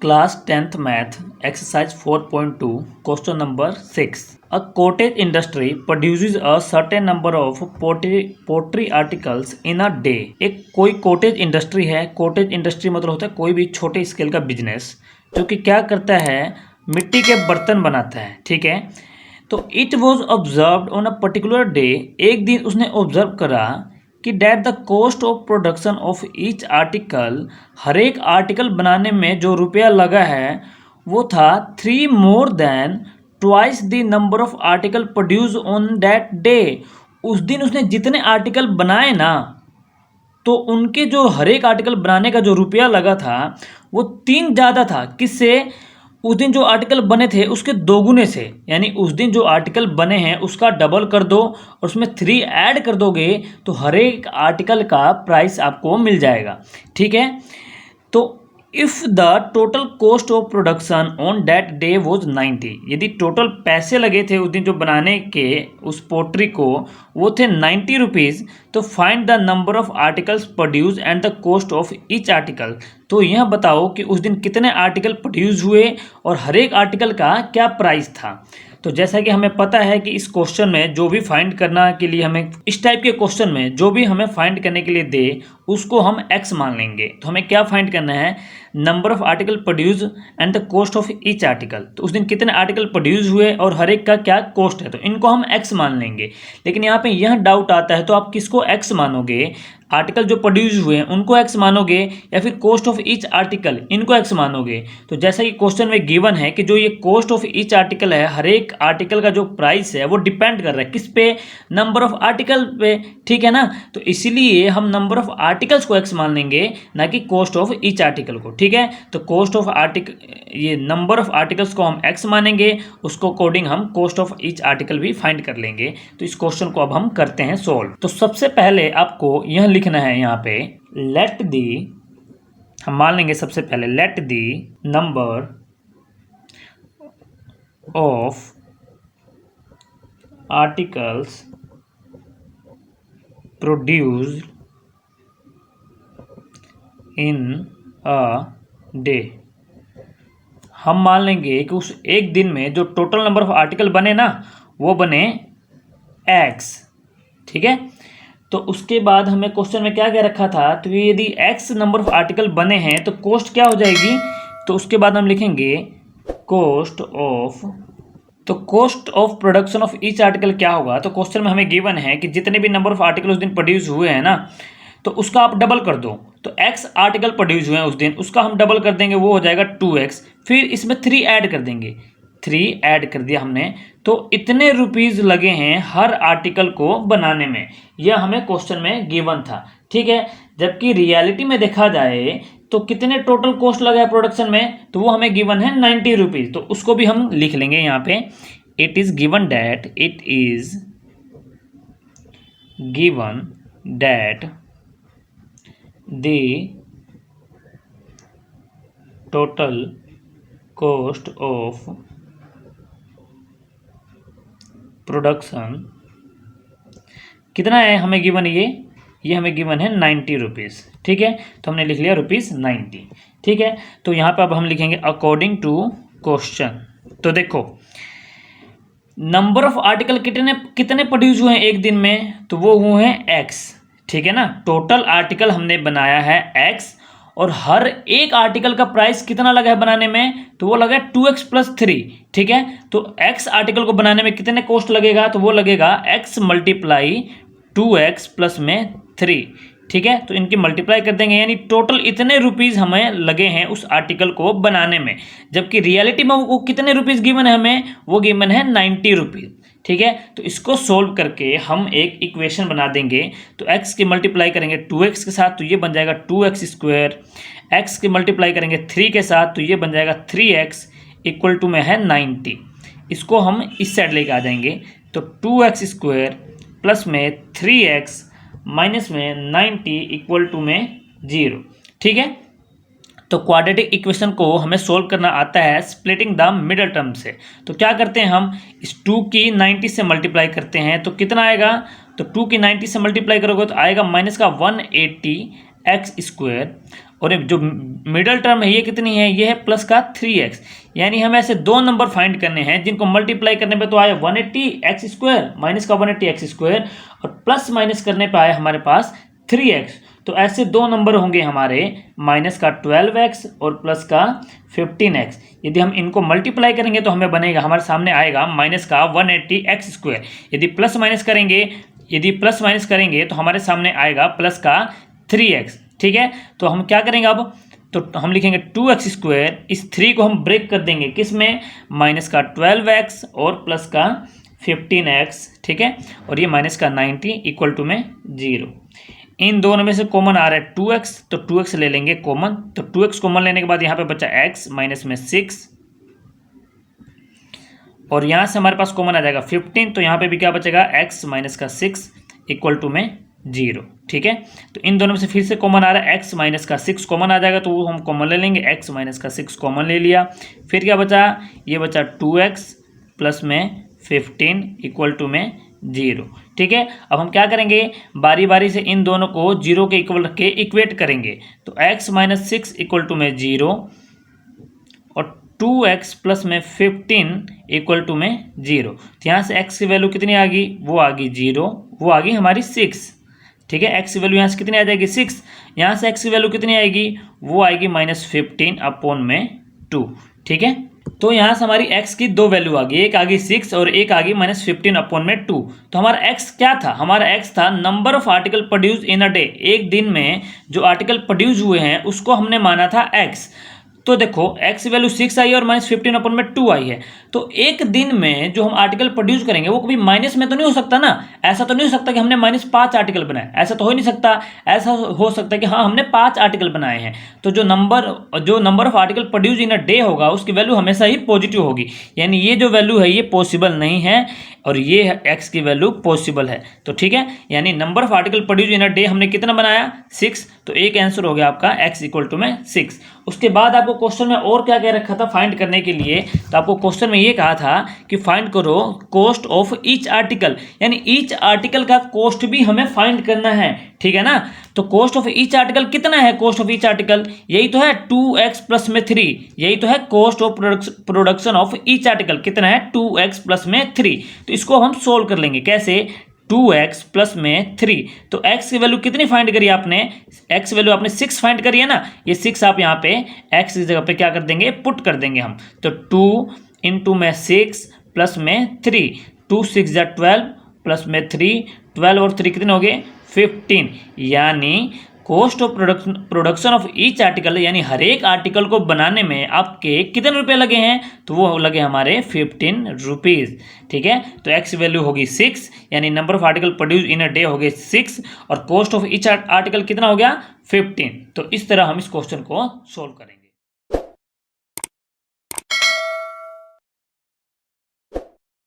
Class 10th Math, Exercise 4.2, Question number 6. A cottage industry produces a certain number of pottery articles in a day. एक कोई cottage industry है। Cottage industry मतलब होता है कोई भी छोटे स्केल का बिजनेस जो कि क्या करता है, मिट्टी के बर्तन बनाता है। ठीक है, तो it was observed on a particular day, एक दिन उसने ऑब्जर्व करा कि that the cost of production of each article, हर एक आर्टिकल बनाने में जो रुपया लगा है वो था 3 more than twice the number of article produce on that day. उस दिन उसने जितने आर्टिकल बनाए ना, तो उनके जो हर एक आर्टिकल बनाने का जो रुपया लगा था वो 3 ज़्यादा था। किससे? उस दिन जो आर्टिकल बने थे उसके दोगुने से। यानी उस दिन जो आर्टिकल बने हैं उसका डबल कर दो और उसमें 3 ऐड कर दोगे तो हर एक आर्टिकल का प्राइस आपको मिल जाएगा। ठीक है, तो if the total cost of production on that day was 90, यदि टोटल पैसे लगे थे उस दिन जो बनाने के उस पोट्री को वो थे 90 रुपीज़, तो find the number of articles produce and the cost of each article. तो यह बताओ कि उस दिन कितने आर्टिकल प्रोड्यूस हुए और हर एक आर्टिकल का क्या प्राइस था। तो जैसा कि हमें पता है कि इस क्वेश्चन में जो भी फाइंड करना के लिए हमें, इस टाइप के क्वेश्चन में जो भी हमें फाइंड करने के लिए दे उसको हम x मान लेंगे। तो हमें क्या फाइंड करना है, number of article produce and the cost of each article. तो उस दिन कितने आर्टिकल प्रोड्यूस हुए और हर एक का क्या कॉस्ट है, तो इनको हम x मान लेंगे। लेकिन यहाँ पे यह डाउट आता है, तो आप किसको x मानोगे? आर्टिकल जो प्रोड्यूस हुए हैं उनको x मानोगे या फिर कॉस्ट ऑफ ईच आर्टिकल इनको x मानोगे? तो जैसा कि क्वेश्चन में गिवन है कि जो ये कॉस्ट ऑफ ईच आर्टिकल है, हर एक आर्टिकल का जो प्राइस है वो डिपेंड कर रहा है किस पे? नंबर ऑफ आर्टिकल पे। ठीक है ना, तो इसीलिए हम नंबर ऑफ आर्टिकल्स को x मान लेंगे, ना कि कॉस्ट ऑफ ईच आर्टिकल को। ठीक है, तो कॉस्ट ऑफ आर्टिकल, ये नंबर ऑफ आर्टिकल्स को हम x मानेंगे, उसको अकॉर्डिंग हम कॉस्ट ऑफ ईच आर्टिकल भी फाइंड कर लेंगे। तो इस क्वेश्चन को अब हम करते हैं सोल्व। तो सबसे पहले आपको यह लिखना है यहाँ पे, लेट दी, हम मान लेंगे सबसे पहले let the number of articles produced in a day. हम मान लेंगे कि उस एक दिन में जो टोटल नंबर ऑफ आर्टिकल बने ना वो बने x। ठीक है, तो उसके बाद हमें क्वेश्चन में क्या क्या रखा था, तो यदि x नंबर ऑफ आर्टिकल बने हैं तो कॉस्ट क्या हो जाएगी? तो उसके बाद हम लिखेंगे कॉस्ट ऑफ, तो cost of production of each article क्या होगा? तो क्वेश्चन में हमें गिवन है कि जितने भी नंबर ऑफ आर्टिकल उस दिन प्रोड्यूस हुए हैं ना, तो उसका आप डबल कर दो। तो x आर्टिकल प्रोड्यूस हुए हैं उस दिन, उसका हम डबल कर देंगे, वो हो जाएगा 2x। फिर इसमें 3 ऐड कर देंगे, 3 ऐड कर दिया हमने, तो इतने रुपीज़ लगे हैं हर आर्टिकल को बनाने में। यह हमें क्वेश्चन में गिवन था। ठीक है, जबकि रियलिटी में देखा जाए तो कितने टोटल कॉस्ट लगा है प्रोडक्शन में, तो वो हमें गिवन है 90 रुपीज़। तो उसको भी हम लिख लेंगे यहाँ पे, it is given that, it is given that the total cost of production कितना है हमें गिवन, ये हमें गिवन है 90 रुपीज़। ठीक है, तो हमने लिख लिया ₹90। ठीक है, तो यहाँ पे अब हम लिखेंगे अकॉर्डिंग टू क्वेश्चन। तो देखो नंबर ऑफ आर्टिकल कितने प्रोड्यूस हुए हैं एक दिन में, तो वो हुए हैं x। ठीक है ना, टोटल आर्टिकल हमने बनाया है x और हर एक आर्टिकल का प्राइस कितना लगा है बनाने में, तो वो लगा है 2x + 3। ठीक है, तो x आर्टिकल को बनाने में कितने कॉस्ट लगेगा, तो वो लगेगा x × 2x प्लस में 3। ठीक है, तो इनकी मल्टीप्लाई कर देंगे, यानी टोटल इतने रुपीज़ हमें लगे हैं उस आर्टिकल को बनाने में। जबकि रियलिटी में वो कितने रुपीज़ गिवन है हमें, वो गिवन है 90 रुपीज़। ठीक है, तो इसको सोल्व करके हम एक इक्वेशन बना देंगे। तो x की मल्टीप्लाई करेंगे 2x के साथ, तो ये बन जाएगा 2x²। x की मल्टीप्लाई करेंगे 3 के साथ, तो ये बन जाएगा 3x = में है 90। इसको हम इस साइड लेके आ जाएंगे, तो 2x² प्लस में 3x माइनस में 90 = में 0। ठीक है, तो क्वाड्रेटिक इक्वेशन को हमें सोल्व करना आता है स्प्लिटिंग द मिडल टर्म से। तो क्या करते हैं हम, इस 2 की 90 से मल्टीप्लाई करते हैं, तो कितना आएगा, तो 2 की 90 से मल्टीप्लाई करोगे तो आएगा माइनस का 180x² और जो मिडल टर्म है ये कितनी है, ये है प्लस का 3x। यानी हमें ऐसे दो नंबर फाइंड करने हैं जिनको मल्टीप्लाई करने पे तो आया 180x² माइनस का 180x² और प्लस माइनस करने पे आया हमारे पास 3x। तो ऐसे दो नंबर होंगे हमारे माइनस का 12x और प्लस का 15x। यदि हम इनको मल्टीप्लाई करेंगे तो हमें बनेगा, हमारे सामने आएगा माइनस का 180x²। यदि प्लस माइनस करेंगे तो हमारे सामने आएगा प्लस का 3x। ठीक है, तो हम क्या करेंगे अब, तो हम लिखेंगे 2x²। इस 3 को हम ब्रेक कर देंगे किस में, माइनस का 12x और प्लस का 15x। ठीक है, और ये माइनस का 90 इक्वल टू में 0। इन दोनों में से कॉमन आ रहा है 2x, तो 2x ले लेंगे कॉमन। तो 2x कॉमन लेने के बाद यहाँ पे बचा x माइनस में 6 और यहाँ से हमारे पास कॉमन आ जाएगा 15। तो यहाँ पे भी क्या बचेगा, x माइनस का 6 इक्वल टू में 0। ठीक है, तो इन दोनों में से फिर से कॉमन आ रहा है x माइनस का 6 कॉमन आ जाएगा, तो वो हम कॉमन ले लेंगे, x माइनस का 6 कॉमन ले लिया। फिर क्या बचा, ये बचा 2x प्लस में 15 इक्वल टू में 0। ठीक है, अब हम क्या करेंगे, बारी बारी से इन दोनों को 0 के इक्वल रख के इक्वेट करेंगे। तो x माइनस 6 इक्वल टू में 0 और 2x प्लस में 15 इक्वल टू में 0। तो यहाँ से x की वैल्यू कितनी आ गई, वो आ गई 0, वो आ गई हमारी 6। ठीक है, x की वैल्यू यहाँ से कितनी आ जाएगी 6। यहाँ से x की वैल्यू कितनी आएगी, वो आएगी -15 अपॉन में 2। ठीक है, तो यहाँ से हमारी x की दो वैल्यू आ गई, एक आ गई 6 और एक आ गई -15 अपॉन में 2। तो हमारा x क्या था, हमारा x था number of article produce in a day. एक दिन में जो आर्टिकल प्रोड्यूस हुए हैं उसको हमने माना था x। तो देखो x वैल्यू 6 आई है और -15 अपॉन में 2 आई है। तो एक दिन में जो हम आर्टिकल प्रोड्यूस करेंगे वो कभी माइनस में तो नहीं हो सकता ना। ऐसा तो नहीं हो सकता कि हमने -5 आर्टिकल बनाए, ऐसा तो हो नहीं सकता। ऐसा हो सकता है कि हाँ हमने 5 आर्टिकल बनाए हैं। तो जो number of article produce in a day होगा उसकी वैल्यू हमेशा ही पॉजिटिव होगी। यानी ये जो वैल्यू है ये पॉसिबल नहीं है और ये x की वैल्यू पॉसिबल है। तो ठीक है, यानी number of article produce in a day हमने कितना बनाया, 6। तो एक आंसर हो गया आपका x इक्वल टू में 6। उसके बाद आपको क्वेश्चन में और क्या क्या रखा था फाइंड करने के लिए, तो आपको क्वेश्चन में ये कहा था कि फाइंड करो कॉस्ट ऑफ ईच आर्टिकल। यानी ईच आर्टिकल का कॉस्ट भी हमें फाइंड करना है। ठीक है ना, तो कॉस्ट ऑफ ईच आर्टिकल कितना है, कॉस्ट ऑफ ईच आर्टिकल यही तो है 2x प्लस में 3। यही तो है cost of production of each article, कितना है 2x प्लस में 3। तो इसको हम सोल्व कर लेंगे कैसे, 2x प्लस में 3। तो x की वैल्यू कितनी फाइंड करी आपने, x वैल्यू आपने 6 फाइंड करी है ना। ये 6 आप यहाँ पे x की जगह पे क्या कर देंगे, पुट कर देंगे हम। तो 2 इंटू में 6 प्लस में 3, 2 6 जा 12 प्लस में 3, 12 और 3 कितने हो गए 15। यानी cost of production of each article, यानी हर एक आर्टिकल को बनाने में आपके कितने रुपए लगे हैं, तो वो लगे हमारे 15 रुपीज़। ठीक है, तो x वैल्यू होगी 6, यानी number of article produce in a day हो गए 6 और कॉस्ट ऑफ ईच आर्टिकल कितना हो गया 15। तो इस तरह हम इस क्वेश्चन को सोल्व करेंगे।